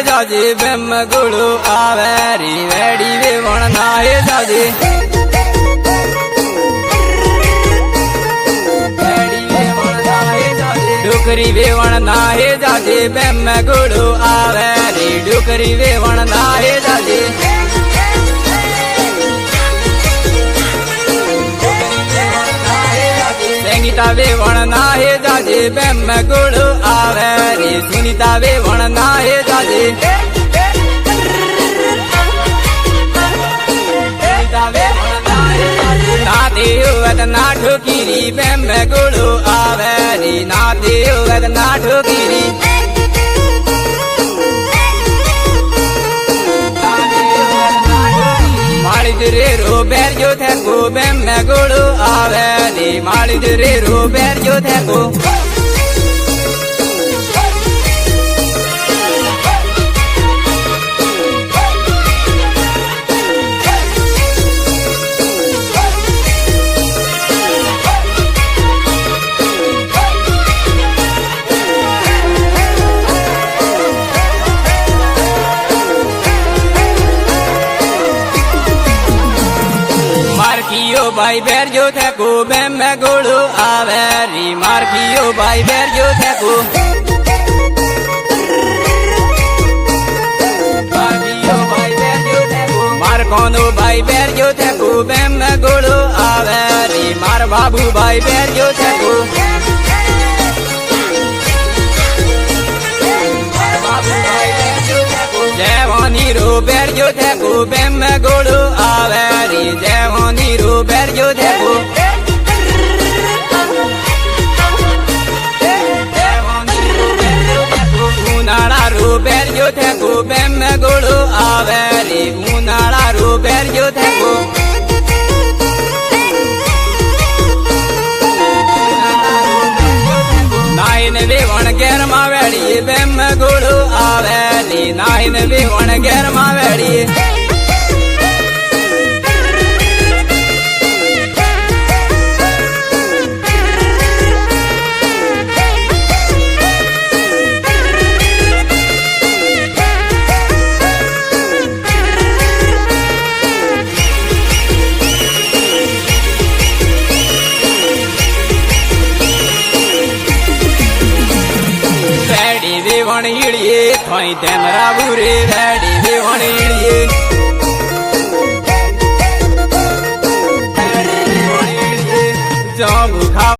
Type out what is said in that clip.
जाजे बेम गुड़ो आवे री वेड़ी वेवण नाहे जाजे डुकरी वेवण नाहे जाजे बेम गुड़ो आवे री डुकरी वेवण नाहे जाजे संगीता वेवण नाहे जाजे बेम गुड़ो आवे री सुनीता वेवण नाहे जाजे नाते हुवत ना ठोकीरी बेम गुड़ो आवे री नाते हुवत ना ठोकीरी माली दुरे रो बैर जो थे को बेम गुड़ो आवे री माली दुरे रो बैर जो थे को मार्कियो भाई बैर जो थे को बेम गुड़ो आवे री मार्कियो भाई बैर जो थे को मार्कियो भाई बैर जो थे को मार कोनो भाई बैर जो थे को बेम गुड़ो आवे री मार बाबू भाई बैर जो थे को जवानी रो बैर जो थे को बेम गुड़ो आवे री जवानी रो बैर जो थे को उनाड़ा रो बैर जो थे को बेम गुड़ो आवे री उनाड़ा रो बैर जो थे को नाइन वेवण गैर मावेड़ी बेम गुड़ो आवे री नाइन वेवण गैर मावेड़ी वेवण हिड़िए थाई तेमरा बुरे वेड़ी